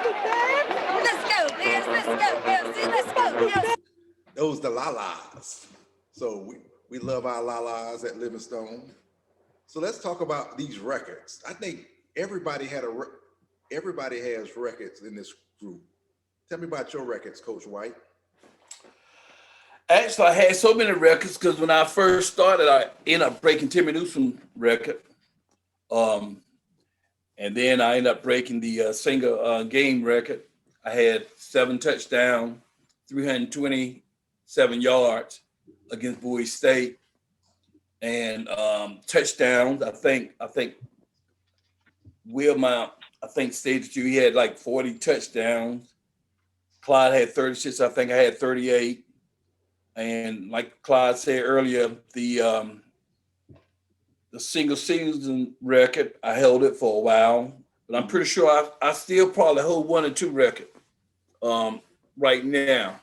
Let's go, Liz. Let's go, Elsie. Let's go, Elsie. Those the la-las. So we love our la-las at Livingstone. So let's talk about these records. I think everybody has records in this group. Tell me about your records, Coach White. Actually, I had so many records because when I first started, I ended up breaking Timmy Newsom's record. And then I ended up breaking the single game record. I had 7 touchdowns, 327 yards against Bowie State. And touchdowns, I think Wilmont, stated he had like 40 touchdowns. Clyde had 36. I think I had 38. And like Clyde said earlier, the single season record, I held it for a while, but I'm pretty sure I still probably hold 1 or 2 record right now.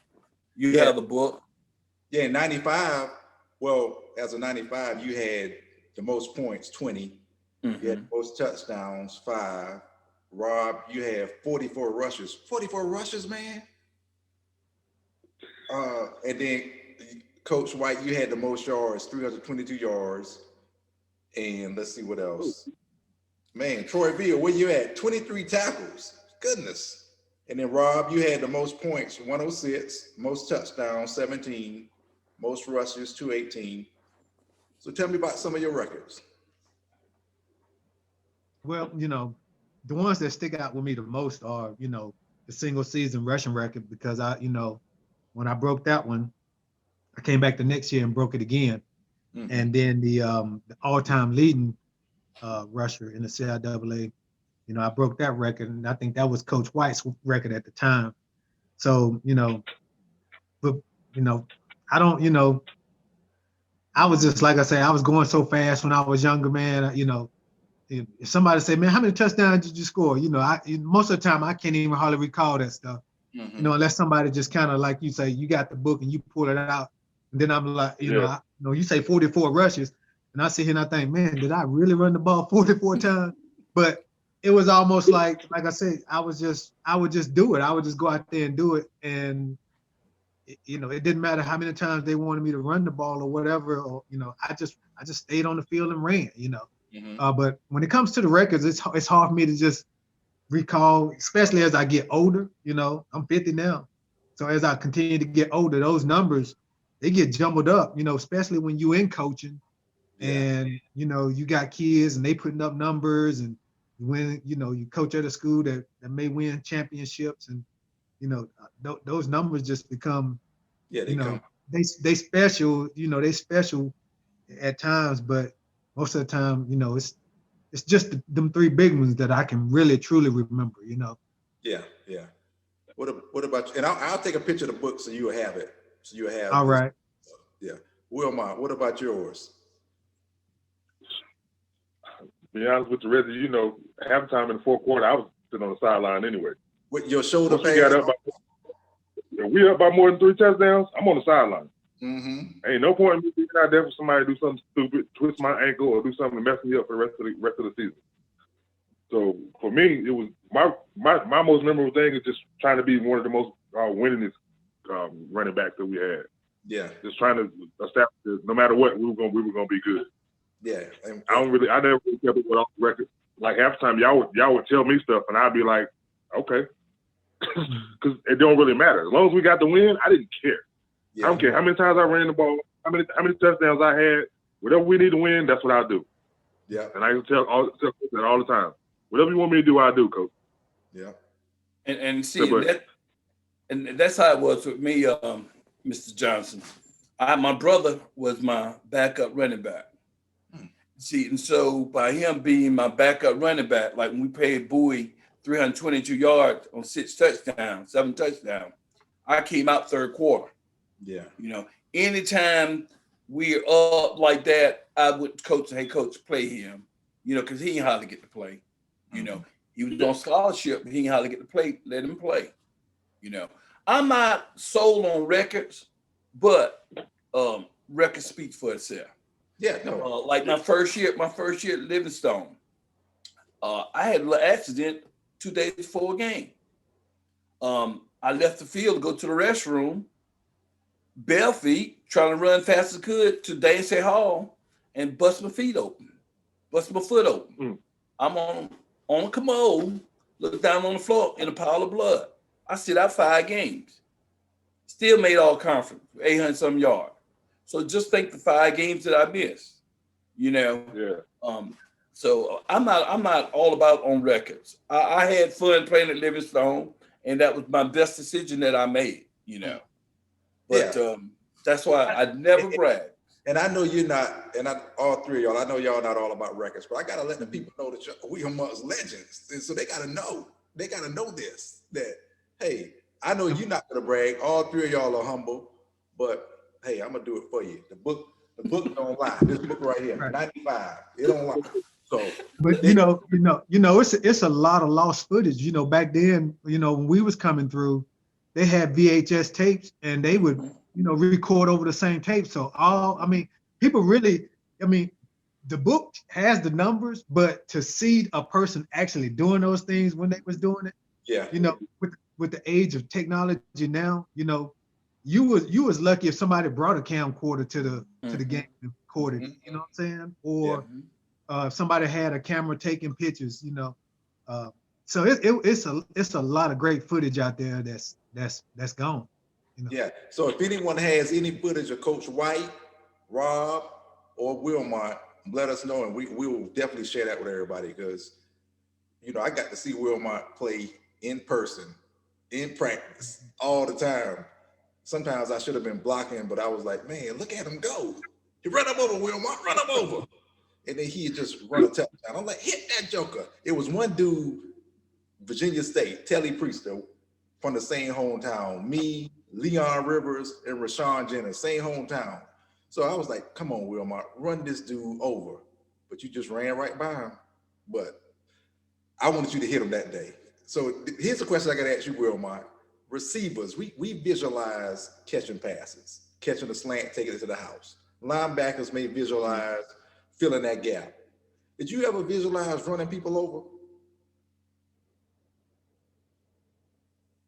You have the book. Yeah, in 95, well, as a 95, you had the most points, 20. Mm-hmm. You had the most touchdowns, 5. Rob, you have 44 rushes. 44 rushes, man. And then Coach White, you had the most yards, 322 yards. And let's see what else. Man, Troy Beal, where you at? 23 tackles. Goodness. And then Rob, you had the most points, 106, most touchdowns, 17, most rushes, 218. So tell me about some of your records. Well, the ones that stick out with me the most are, the single season rushing record, because when I broke that one, I came back the next year and broke it again. Mm-hmm. And then the all-time leading rusher in the CIAA, I broke that record, and I think that was Coach White's record at the time. So, but I don't, I was just, like I say, I was going so fast when I was younger, man. If somebody say, man, how many touchdowns did you score? Most of the time I can't even hardly recall that stuff. Mm-hmm. Unless somebody just kind of, like you say, you got the book and you pull it out. And then I'm like, you say 44 rushes. And I sit here and I think, man, did I really run the ball 44 times? But it was almost like I said, I would just do it. I would just go out there and do it. And, it didn't matter how many times they wanted me to run the ball or whatever, or, I just stayed on the field and ran, Mm-hmm. But when it comes to the records, it's hard for me to just recall, especially as I get older. I'm 50 now. So as I continue to get older, those numbers, they get jumbled up, especially when you in coaching and, you got kids and they putting up numbers, and when, you coach at a school that may win championships, and, those numbers just become, they special, they special at times, but most of the time, it's just them 3 big ones that I can really, truly remember, Yeah. What about you? And I'll take a picture of the book so you'll have it. So you'll have. All right. Yeah. Wilmont, what about yours? To be honest with the rest of halftime in the fourth quarter, I was sitting on the sideline anyway. With your shoulder pads? We up by more than 3 touchdowns, I'm on the sideline. Mm-hmm. Ain't no point in me being out there for somebody to do something stupid, twist my ankle, or do something to mess me up for the rest of the season. So for me, it was my most memorable thing is just trying to be one of the most winningest running backs that we had. Yeah, just trying to establish that no matter what, we were gonna be good. Yeah, I never really kept it with off the record. Like half the time, y'all would tell me stuff, and I'd be like, okay, because it don't really matter. As long as we got the win, I didn't care. Yeah. I don't care how many times I ran the ball, how many touchdowns I had. Whatever we need to win, that's what I'll do. Yeah. And I can tell coach that all the time. Whatever you want me to do, I'll do, coach. Yeah. And see that's how it was with me, Mr. Johnson. My brother was my backup running back. See, and so by him being my backup running back, like when we paid Bowie 322 yards on 7 touchdowns, I came out third quarter. Yeah. Anytime we're up like that, I would coach, hey, coach, play him, because he ain't hardly get to play. He was on scholarship, but he ain't hardly get to play, let him play. I'm not sold on records, but records speak for itself. Yeah, no. Like my first year at Livingstone, I had a little accident 2 days before a game. I left the field to go to the restroom, bare feet, trying to run fast as I could to Daisy Hall and bust my feet open, bust my foot open. I'm on a commode, look down on the floor in a pile of blood. I sit out 5 games. Still made all conference, 800 some yards. So just think the 5 games that I missed, you know. Yeah. So I'm not all about on records. I had fun playing at Livingstone, and that was my best decision that I made, you know. But that's why I never brag. And I know you're not, and all 3 of y'all, I know y'all not all about records, but I gotta let the people know that we amongst legends. And so they gotta know this, that, hey, I know you're not gonna brag. All 3 of y'all are humble, but hey, I'm gonna do it for you. The book don't lie. This book right here, 95, it don't lie. So, but it's a lot of lost footage. You know, back then, you know, when we was coming through, they had VHS tapes, and they would, you know, record over the same tape. So people really, the book has the numbers, but to see a person actually doing those things when they was doing it, you know, with the age of technology now, you know, you was lucky if somebody brought a camcorder to the game and recorded it, you know what I'm saying? Or if somebody had a camera taking pictures, you know. So it's a lot of great footage out there that's gone. You know? Yeah. So if anyone has any footage of Coach White, Rob, or Wilmont, let us know, and we will definitely share that with everybody, because, you know, I got to see Wilmont play in person, in practice, all the time. Sometimes I should have been blocking, but I was like, man, look at him go. He run him over, Wilmont, run him over. And then he just run a touchdown. I'm like, hit that joker. It was one dude, Virginia State, Telly Priester, from the same hometown. Me, Leon Rivers, and Rashawn Jennings, same hometown. So I was like, come on, Wilmont, run this dude over. But you just ran right by him. But I wanted you to hit him that day. So here's a question I got to ask you, Wilmont. Receivers, we visualize catching passes, catching a slant, taking it to the house. Linebackers may visualize filling that gap. Did you ever visualize running people over?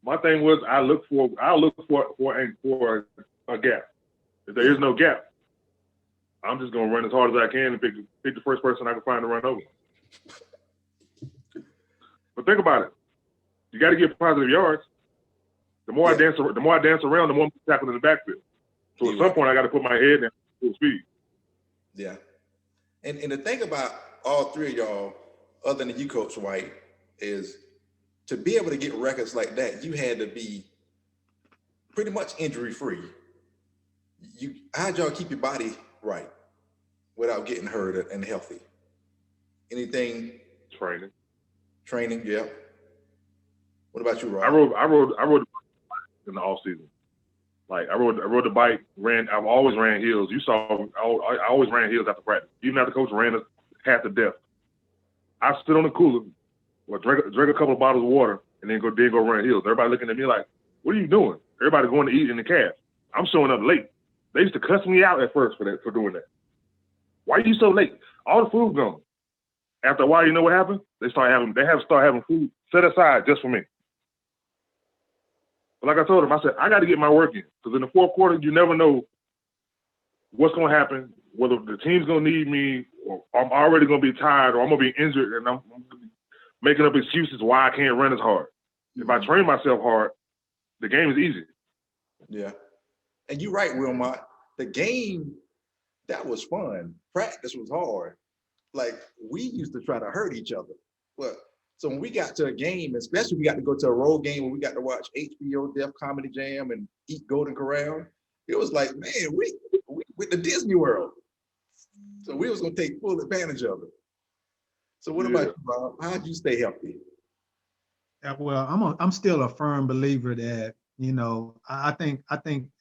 My thing was I look for a gap. If there is no gap, I'm just gonna run as hard as I can and pick the first person I can find to run over. But think about it. You got to get positive yards. The more I dance around, the more I'm tackling in the backfield. So at some point, I got to put my head down full speed. Yeah. And the thing about all 3 of y'all, other than you, Coach White, is to be able to get records like that, you had to be pretty much injury-free. How'd y'all keep your body right without getting hurt and healthy? Anything? Training, yeah. What about you, Rob? I rode in the off season. Like I rode the bike, I've always ran hills. You saw I always ran hills after practice. Even after coach ran us half to death. I stood on the cooler, drink a couple of bottles of water, and then go run hills. Everybody looking at me like, what are you doing? Everybody going to eat in the cab. I'm showing up late. They used to cuss me out at first for doing that. Why are you so late? All the food gone. After a while, you know what happened? They start having food set aside just for me. But like I told them, I said, I got to get my work in. Because in the fourth quarter, you never know what's going to happen, whether the team's going to need me, or I'm already going to be tired, or I'm going to be injured, and I'm making up excuses why I can't run as hard. If I train myself hard, the game is easy. Yeah. And you're right, Wilmont. The game, that was fun. Practice was hard. Like, we used to try to hurt each other. Well, so when we got to a game, especially we got to go to a road game where we got to watch HBO Def Comedy Jam and eat Golden Corral, it was like, man, we with the Disney World. So we was gonna take full advantage of it. So what about you, Rob? How'd you stay healthy? Well, I'm still a firm believer that, you know, I think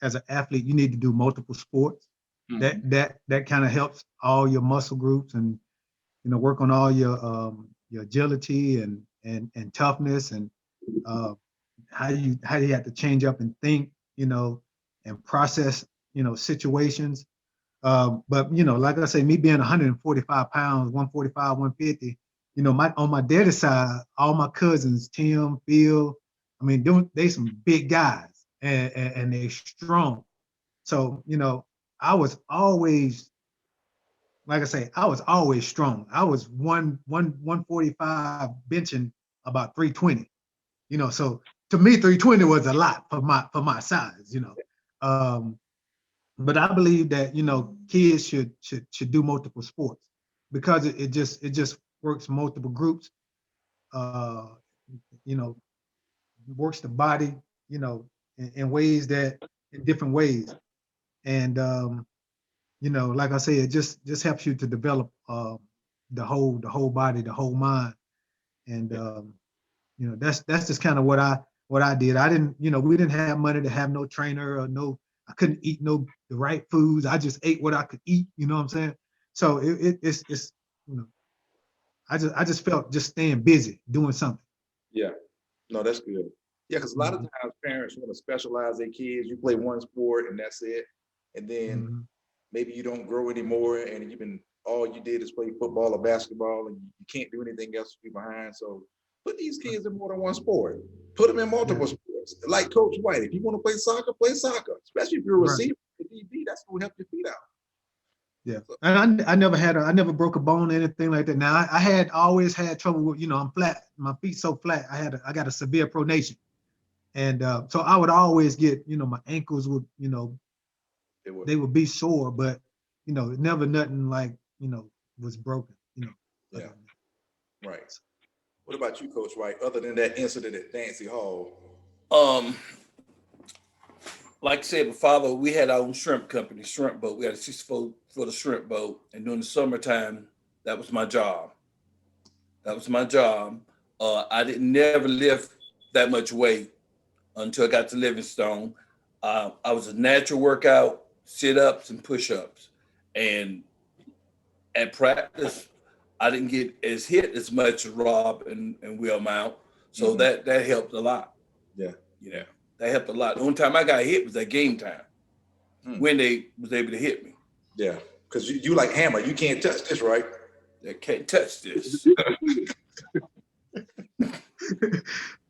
as an athlete, you need to do multiple sports. Mm-hmm. That kind of helps all your muscle groups and, you know, work on all your agility and toughness and how you have to change up and think, you know, and process, you know, situations. But, you know, like I say, me being 145 pounds, 145, 150, you know, on my daddy's side, all my cousins, Tim, Phil, I mean, they some big guys and they strong. So, you know, I was always, like I say, I was always strong. I was 145 benching about 320, you know, so to me, 320 was a lot for my size, you know. But I believe that, you know, kids should do multiple sports because it just works multiple groups, you know, works the body, you know, in ways that in different ways. And you know, like I say, it just helps you to develop the whole body, the whole mind. And you know, that's just kind of what I did. I didn't, you know, we didn't have money to have no trainer or no, I couldn't eat the right foods. I just ate what I could eat, you know what I'm saying? So it's you know, I just felt just staying busy doing something. Yeah. No, that's good. Yeah, because a lot of times parents want to specialize their kids. You play one sport and that's it. And then maybe you don't grow anymore and all you did is play football or basketball and you can't do anything else to be behind. So put these kids in more than one sport. Put them in multiple sports. Like Coach White, if you want to play soccer, especially if you're a receiver, DB, that's going to help your feet out. Yeah, and I never broke a bone or anything like that. Now I had always had trouble with, you know, I'm flat, my feet so flat. I got a severe pronation, and so I would always get, you know, my ankles would, you know, they would be sore, but you know, never nothing like, you know, was broken, you know. Yeah, right. What about you, Coach White? Other than that incident at Dancy Hall, like I said, my father, we had our own shrimp company, shrimp boat. We had a 64-foot shrimp boat, and during the summertime, that was my job. That was my job. I didn't never lift that much weight until I got to Livingstone. I was a natural workout, sit-ups and push-ups. And at practice, I didn't get as hit as much as Rob and Wilmont. So that helped a lot. Yeah. Yeah. That helped a lot. The only time I got hit was at game time when they was able to hit me. Yeah, because you like Hammer. You can't touch this, right? They can't touch this.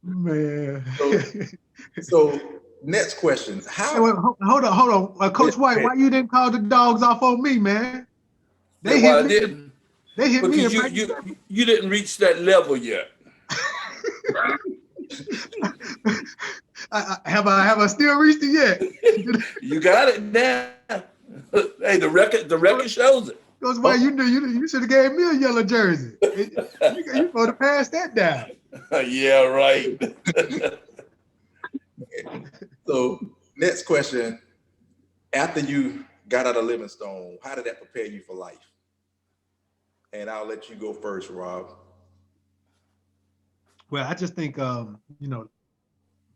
Man. So next question. How? Hey, well, hold on. Coach White, why you didn't call the dogs off on me, man? They hit me. Didn't. They hit because me. You didn't reach that level yet. Have I still reached it yet? You got it now. Hey, the record shows it. Coach White, you should have gave me a yellow jersey. You supposed to pass that down. Yeah, right. So next question. After you got out of Livingstone, how did that prepare you for life? And I'll let you go first, Rob. Well, I just think, you know,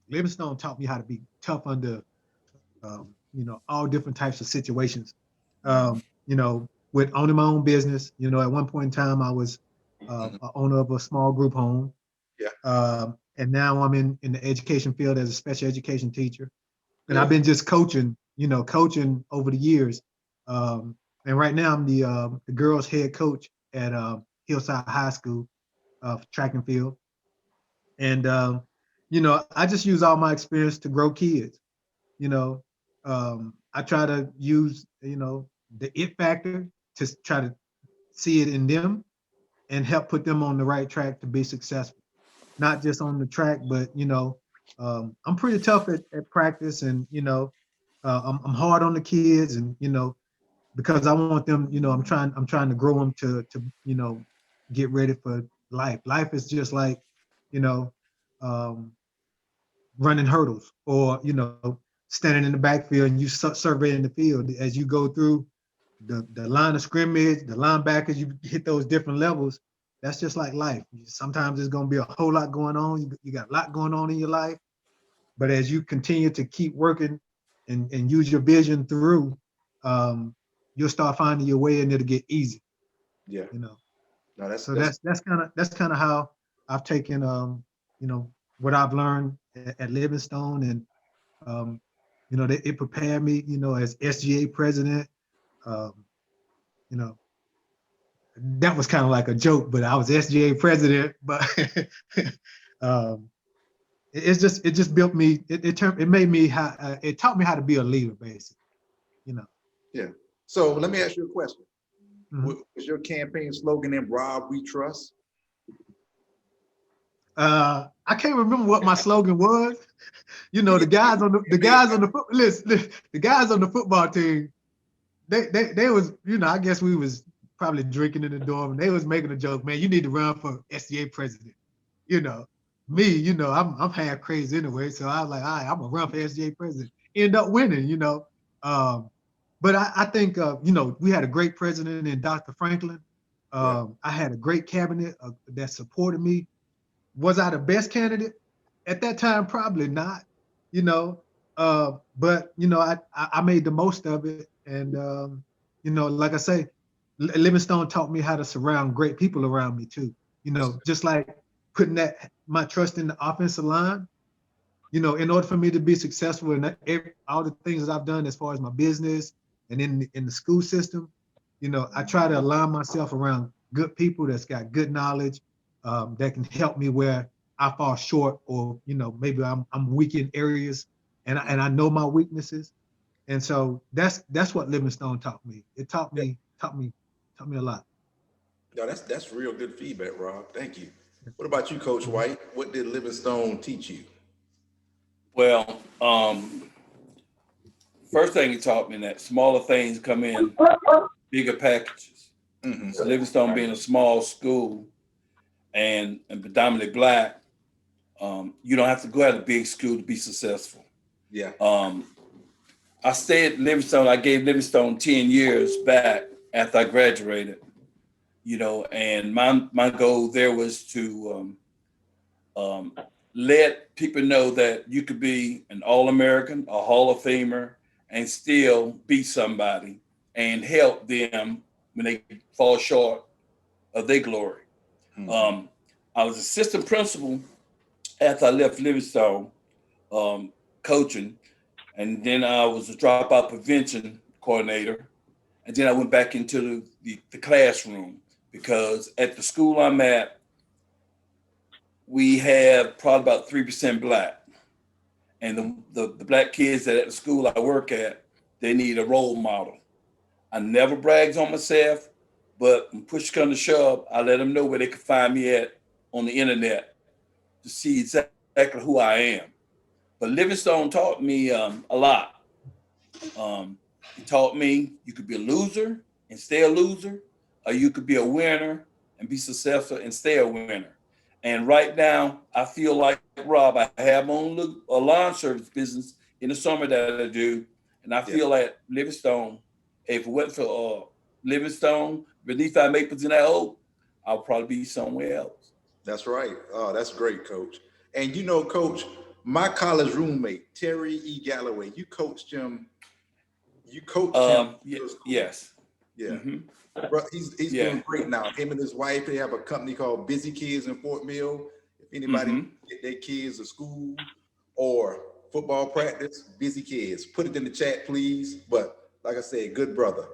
Livingstone taught me how to be tough under, you know, all different types of situations. You know, with owning my own business, you know, at one point in time, I was an owner of a small group home. Yeah. And now I'm in the education field as a special education teacher. And I've been just coaching over the years. And right now I'm the girls head coach at Hillside High School, track and field. And, you know, I just use all my experience to grow kids. You know, I try to use, you know, the it factor to try to see it in them and help put them on the right track to be successful. Not just on the track, but, you know, I'm pretty tough at practice, and, you know, I'm hard on the kids, and, you know, because I want them, you know, I'm trying to grow them to, you know, get ready for life. Life is just like, you know, running hurdles, or, you know, standing in the backfield and you surveying the field as you go through the line of scrimmage, the linebackers, you hit those different levels. That's just like life. Sometimes there's going to be a whole lot going on. You got a lot going on in your life, but as you continue to keep working and use your vision through, you'll start finding your way and it'll get easy. Yeah. You know. No, that's kind of how I've taken, you know, what I've learned at Livingstone, and you know, it prepared me, you know, as SGA president. You know, that was kind of like a joke, but I was SGA president. But it just built me. It made me it taught me how to be a leader, basically. You know. Yeah. So let me ask you a question. Mhm. Was your campaign slogan in Rob We Trust? I can't remember what my slogan was. You know, the guys on the guys on the football team, they was, you know, I guess we was probably drinking in the dorm and they was making a joke, man, you need to run for SCA president. You know, me, you know, I'm half crazy anyway. So I was like, all right, I'm gonna run for SCA president. End up winning, you know. But I think you know, we had a great president in Dr. Franklin. Yeah. I had a great cabinet that supported me. Was I the best candidate at that time? Probably not, you know. But you know, I made the most of it, and you know, like I say, Livingstone taught me how to surround great people around me too. You know, just like putting my trust in the offensive line. You know, in order for me to be successful in all the things that I've done as far as my business and in the school system, you know, I try to align myself around good people that's got good knowledge, that can help me where I fall short, or you know, maybe I'm weak in areas, and I know my weaknesses, and so that's what Livingstone taught me. It taught Yeah. me a lot. No, that's real good feedback, Rob. Thank you. What about you, Coach White? What did Livingstone teach you? Well, first thing he taught me that smaller things come in bigger packages. Mm-hmm. So Livingstone being a small school and predominantly Black, you don't have to go out of a big school to be successful. Yeah. I stayed at Livingstone. I gave Livingstone 10 years back after I graduated, you know, and my goal there was to let people know that you could be an All-American, a Hall of Famer, and still be somebody and help them when they fall short of their glory. Mm-hmm. I was assistant principal after I left Livingstone, coaching, and then I was a dropout prevention coordinator, and then I went back into the classroom because at the school I'm at, we have probably about 3% Black. And the Black kids that at the school I work at, they need a role model. I never brags on myself, but when push comes to shove, I let them know where they can find me at on the internet to see exactly who I am. But Livingstone taught me a lot. He taught me you could be a loser and stay a loser, or you could be a winner and be successful and stay a winner. And right now, I feel like Rob, I have my own lawn service business in the summer that I do, and I Yeah. feel like Livingstone, if it wasn't for Livingstone, beneath our maples in that oak, I'll probably be somewhere else. That's right. Oh, that's great, Coach. And you know, Coach, my college roommate, Terry E. Galloway, you coached him. You coached him in middle school. Yes. Yeah. Mm-hmm. Bro, he's Yeah. doing great now. Him and his wife, they have a company called Busy Kids in Fort Mill. If anybody Mm-hmm. get their kids to school or football practice, Busy Kids, put it in the chat, please. But like I said, good brother.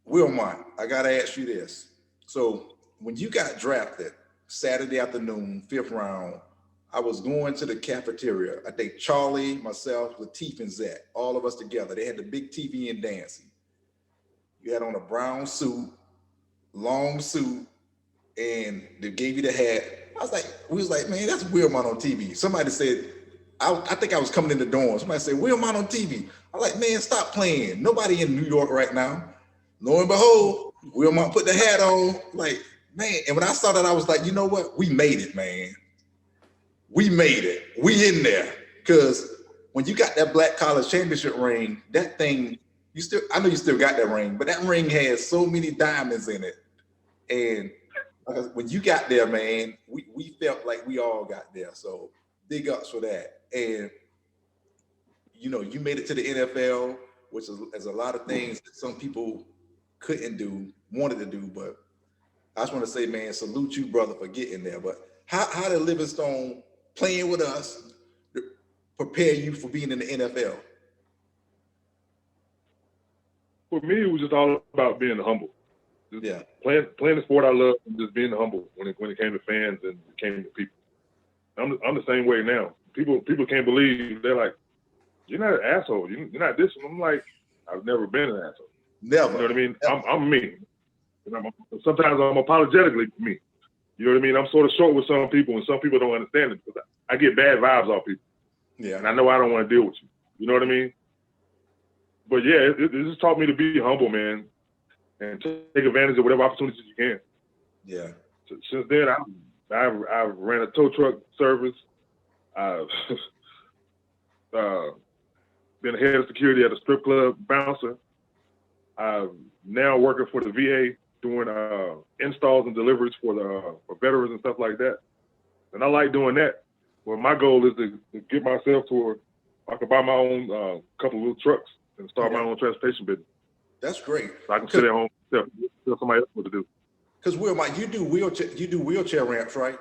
Wilmont, I gotta ask you this. So when you got drafted Saturday afternoon, 5th round, I was going to the cafeteria. I think Charlie, myself, Lateef, and Zach, all of us together. They had the big TV and dancing. You had on a brown suit, long suit, and they gave you the hat. We was like, man, that's Wilmont on TV. Somebody said, I think I was coming in the dorm. Somebody said, Wilmont on TV. I'm like, man, stop playing. Nobody in New York right now. Lo and behold, Wilmont put the hat on. Like, man, and when I saw that, I was like, you know what? We made it, man. We made it. We in there. Because when you got that Black College Championship ring, that thing, I know you still got that ring, but that ring has so many diamonds in it. And when you got there, man, we felt like we all got there. So big ups for that. And you know, you made it to the NFL, which is a lot of things that some people couldn't do, wanted to do. But I just want to say, man, salute you, brother, for getting there. But how did Livingstone playing with us prepare you for being in the NFL? For me, it was just all about being humble. Just playing the sport I love and just being humble when it came to fans and it came to people. I'm the same way now. People can't believe, they're like, you're not an asshole. You're not this. And I'm like, I've never been an asshole. Never. You know what I mean? Never. I'm me. And sometimes I'm apologetically me. You know what I mean? I'm sort of short with some people, and some people don't understand it because I get bad vibes off people. Yeah. And I know I don't want to deal with you. You know what I mean? But yeah, it just taught me to be humble, man, and take advantage of whatever opportunities you can. Yeah. So since then, I've ran a tow truck service. I've been head of security at a strip club, bouncer. I'm now working for the VA doing installs and deliveries for veterans and stuff like that. And I like doing that. Well, my goal is to get myself to where I can buy my own couple of little trucks and start my own transportation business. That's great. So I can sit at home and tell somebody else what to do. Because Wilmont, you do wheelchair ramps, right?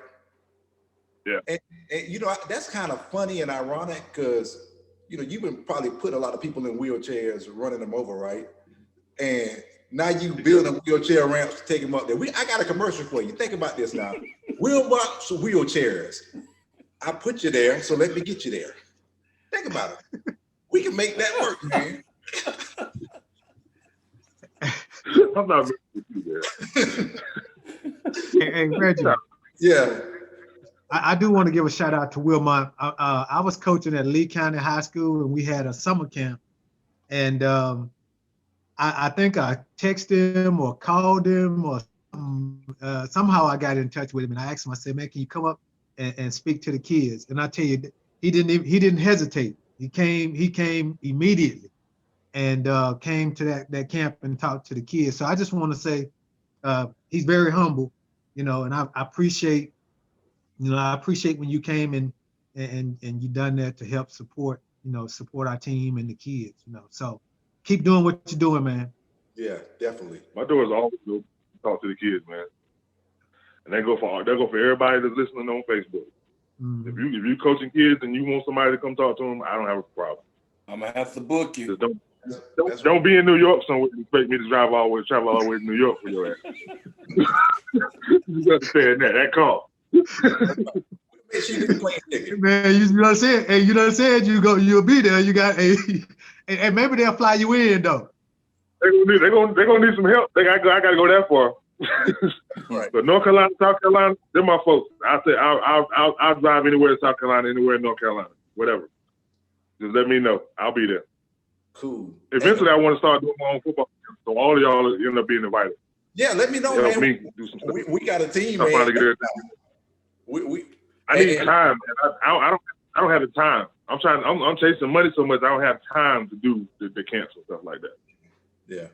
Yeah. And you know, that's kind of funny and ironic because, you know, you've been probably put a lot of people in wheelchairs, running them over, right? And now you building wheelchair ramps to take them up there. I got a commercial for you. Think about this now. Wilmont's wheelchairs. I put you there, so let me get you there. Think about it. We can make that work, man. I'm not with you there. Hey, Reggie. Yeah. I do want to give a shout out to Wilmont. I was coaching at Lee County High School, and we had a summer camp. And I think I texted him or called him, or somehow I got in touch with him, and I asked him. I said, "Man, can you come up and speak to the kids?" And I tell you, he didn't hesitate. He came immediately, and came to that camp and talked to the kids. So I just want to say, he's very humble, you know, and I appreciate. You know, I appreciate when you came and you done that to help support our team and the kids, you know. So keep doing what you're doing, man. Yeah, definitely. My doors always open to talk to the kids, man. And they go for everybody that's listening on Facebook. Mm-hmm. If you coaching kids and you want somebody to come talk to them, I don't have a problem. I'm gonna have to book you. Just don't be in New York somewhere and expect me to travel all the way to New York for your ass. You understand that cost. Man, you know what I'm saying? Hey, you know what I'm saying? You'll be there. You got and maybe they'll fly you in though. They're gonna need some help. I gotta go that far. Right. But North Carolina, South Carolina, they're my folks. I say I'll drive anywhere in South Carolina, anywhere in North Carolina, whatever. Just let me know. I'll be there. Cool. Eventually, I want to start doing my own football, so all of y'all end up being invited. Yeah, let me know, Help man. me do some stuff. We got a team, I'm man. trying to get I need time, and I don't have the time. I'm chasing money so much I don't have time to do the camps and stuff like that. Yeah.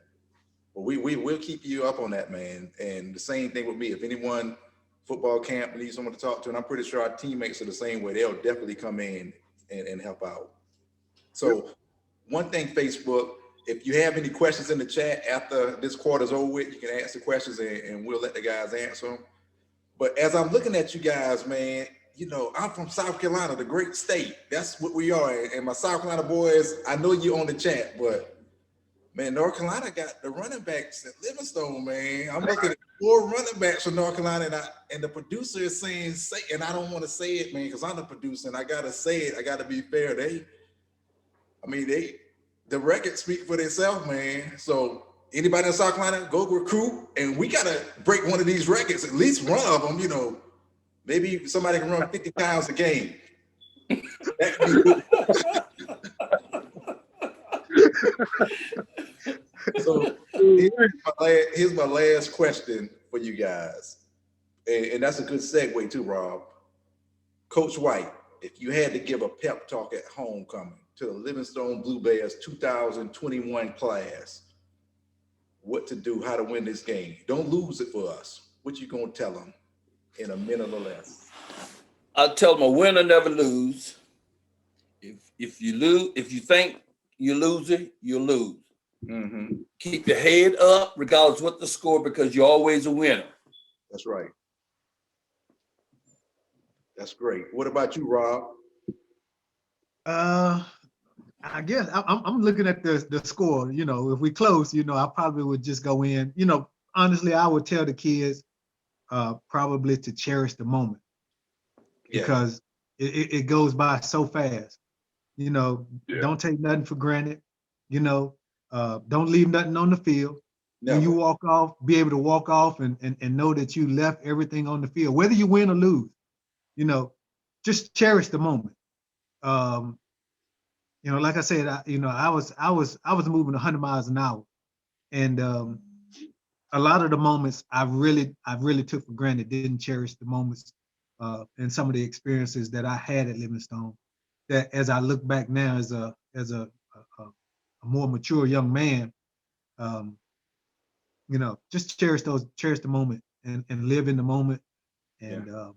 Well, we'll keep you up on that, man. And the same thing with me. If anyone football camp needs someone to talk to, and I'm pretty sure our teammates are the same way, they'll definitely come in and help out. So one thing, Facebook, if you have any questions in the chat after this quarter's over with, you can ask the questions and we'll let the guys answer them. But as I'm looking at you guys, man, you know, I'm from South Carolina, the great state. That's what we are. And my South Carolina boys, I know you on the chat, but man, North Carolina got the running backs at Livingstone, man. I'm looking at 4 running backs from North Carolina, and the producer is saying, and I don't want to say it, man, because I'm the producer, and I gotta say it. I gotta be fair. The records speak for themselves, man. So anybody in South Carolina, go recruit, and we gotta break one of these records, at least one of them. You know, maybe somebody can run 50 times a game. That could be So here's my last question for you guys, and that's a good segue too, Rob. Coach White, if you had to give a pep talk at homecoming to the Livingstone Blue Bears 2021 class, what to do, how to win this game? Don't lose it for us. What you gonna tell them in a minute or less? I'll tell them a winner never lose. If you think you loser, you lose. Mm-hmm. Keep your head up regardless of what the score, because you're always a winner. That's right. That's great. What about you, Rob? I guess I'm looking at the score. You know, if we close, you know, I probably would just go in. You know, honestly, I would tell the kids probably to cherish the moment, because it goes by so fast. You know, don't take nothing for granted. You know, don't leave nothing on the field. Never. When you walk off, be able to walk off and know that you left everything on the field, whether you win or lose. You know, just cherish the moment. You know, like I said, I was moving 100 miles an hour, and a lot of the moments I really took for granted, didn't cherish the moments and some of the experiences that I had at Livingstone. That as I look back now as a more mature young man, you know, just cherish the moment and live in the moment, and you know,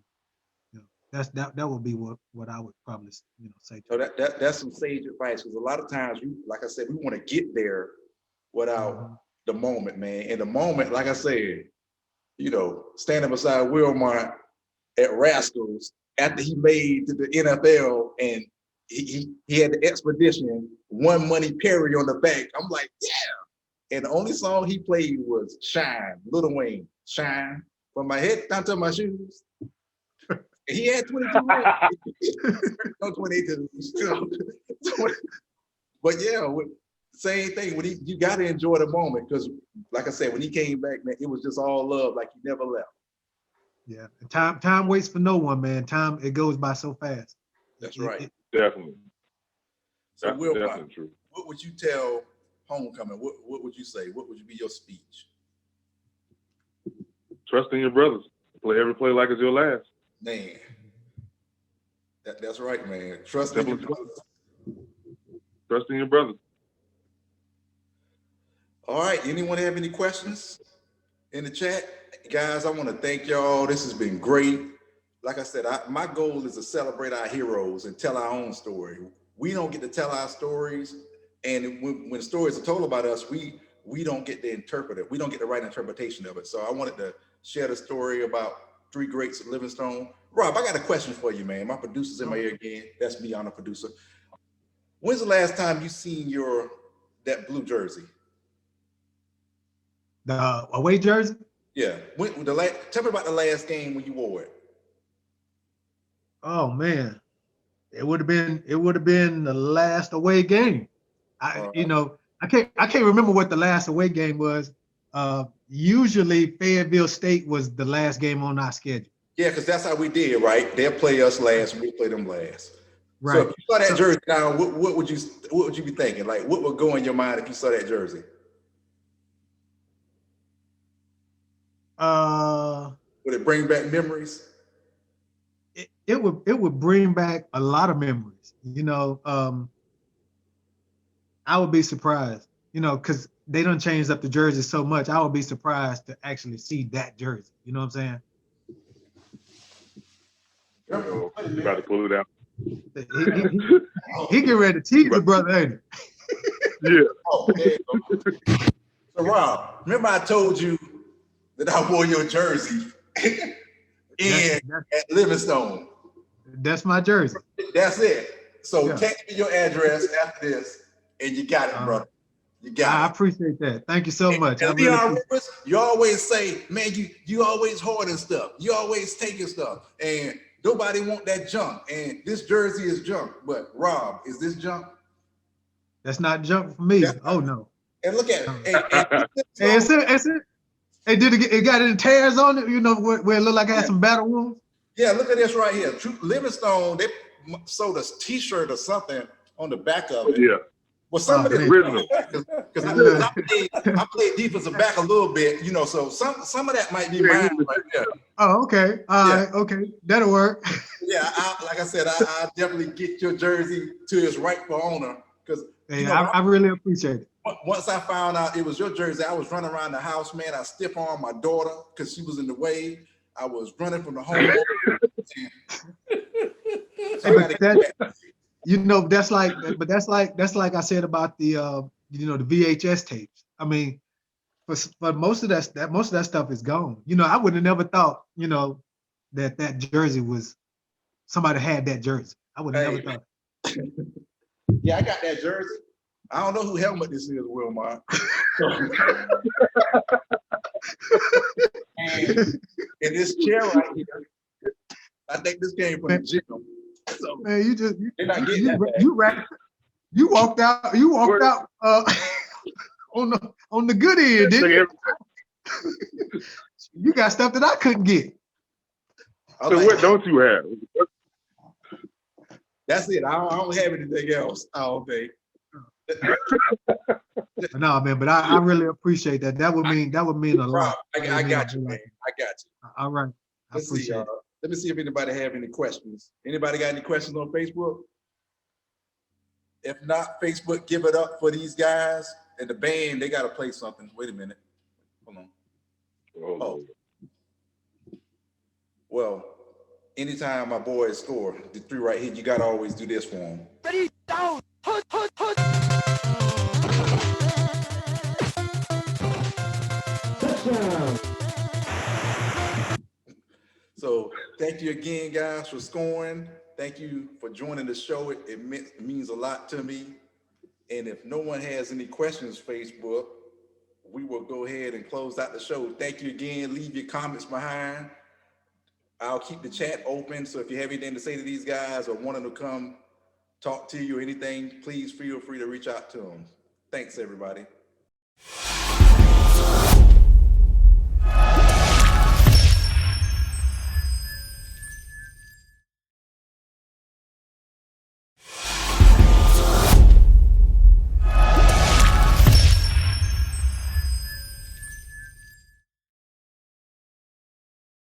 that would be what I would probably, you know, say. So that's some sage advice, because a lot of times we, like I said, we want to get there without the moment, man. And the moment, like I said, you know, standing beside Wilmont at Rascals after he made to the NFL and he had the expedition, one Money Perry on the back. I'm like, yeah. And the only song he played was Shine, Lil Wayne, Shine, from my head down to my shoes. He had 22 rings. No 22. But yeah, same thing. When you got to enjoy the moment, because, like I said, when he came back, man, it was just all love, like he never left. Yeah, time waits for no one, man. Time, it goes by so fast. That's right. Definitely. So, That's Wilmont, definitely true. what would you tell homecoming? What would you say? What would be your speech? Trust in your brothers. Play every play like it's your last. Man, that's right, man. Trust in your brothers. Trust in your brothers. All right. Anyone have any questions in the chat? Guys, I want to thank y'all. This has been great. Like I said, my goal is to celebrate our heroes and tell our own story. We don't get to tell our stories, and when stories are told about us, we don't get to interpret it. We don't get the right interpretation of it. So I wanted to share the story about three greats of Livingstone. Rob, I got a question for you, man. My producer's in my ear again. That's me, I'm the producer. When's the last time you seen that blue jersey? The away jersey? Yeah. Tell me about the last game when you wore it. Oh man, it would have been the last away game. You know, I can't remember what the last away game was. Usually Fayetteville State was the last game on our schedule. Yeah, because that's how we did, right? They'll play us last and we play them last. Right. So if you saw that jersey now, what would you be thinking? Like, what would go in your mind if you saw that jersey? Would it bring back memories? It would bring back a lot of memories. You know, I would be surprised, you know, because they done changed up the jersey so much. I would be surprised to actually see that jersey. You know what I'm saying? You got to pull it out. He get ready to tease the brother, ain't he? Yeah. Oh, so Rob, remember I told you that I wore your jersey at Livingstone. That's my jersey. That's it. So text me your address after this, and you got it, brother. You got it. I appreciate that. Thank you so much. And you always say, man, you always hoarding stuff. You always taking stuff, and nobody want that junk. And this jersey is junk. But Rob, is this junk? That's not junk for me. Oh no. And look at it. Hey, did it got any tears on it? You know, where it looked like it had some battle wounds? Yeah, look at this right here. Livingstone, they sold a T-shirt or something on the back of it. Yeah. Well, some of it original. Because I played defensive back a little bit, you know, so some of that might be mine right there. Oh, okay. All right. Okay. That'll work. Yeah, like I said, I definitely get your jersey to its rightful owner. Because I really appreciate it. Once I found out it was your jersey, I was running around the house, man. I stiff-armed my daughter because she was in the way. I was running from the home. You know, that's like I said about the you know, the VHS tapes. I mean, but most of that stuff is gone. You know, I would have never thought, you know, that jersey was somebody had that jersey. I would have never thought. Yeah, I got that jersey. I don't know who helmet this is, Wilmont. And in this chair right here, I think this came from the gym. Man, you just They're not getting that bad. you walked out on the good end, didn't you? You got stuff that I couldn't get. I'm So like, what don't you have? that's it. I don't have anything else. I don't think. No, man, but I really appreciate that. That would mean a lot. I got you, man. I got you. All right. I Let's see, appreciate it. let me see if anybody have any questions. Anybody got any questions on Facebook? If not, Facebook, give it up for these guys. And the band, they got to play something. Wait a minute. Hold on. Oh. Well, anytime my boys score, the 3 right here, you got to always do this for them. Ready, down, put. So thank you again, guys, for scoring. Thank you for joining the show. It means a lot to me. And if no one has any questions, Facebook, we will go ahead and close out the show. Thank you again. Leave your comments behind. I'll keep the chat open. So if you have anything to say to these guys or want them to come talk to you or anything, please feel free to reach out to them. Thanks, everybody.